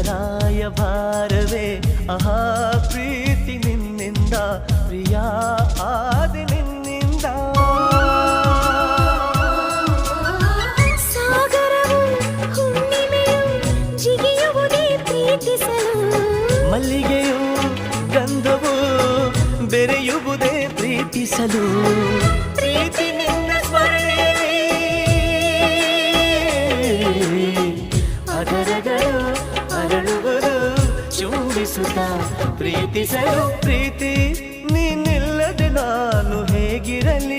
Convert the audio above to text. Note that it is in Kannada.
ರಾಯಭಾರವೇ ಆಹಾ ಪ್ರೀತಿ ನಿನ್ನಿಂದ ಪ್ರಿಯ ಆದಿ ನಿನ್ನಿಂದ ಸಾಗರವು ಹುಣ್ಣಿಮೆಯು ಜಿಗಿಯುವುದೇ ಪ್ರೀತಿಸಲು ಮಲ್ಲಿಗೆಯು ಗಂಧವು ಬೆರೆಯುವುದೇ ಪ್ರೀತಿಸಲು ಪ್ರೀತಿ ನಿನ್ನ ಸ್ಮರಣೆಯಲ್ಲಿ ಅದರಗಳು ಅರಳುವುದು ಚುಂಬಿಸುತ್ತ ಪ್ರೀತಿಸಲು ಪ್ರೀತಿ ನೀನಿಲ್ಲದೆ ನಾನು ಹೇಗಿರಲಿ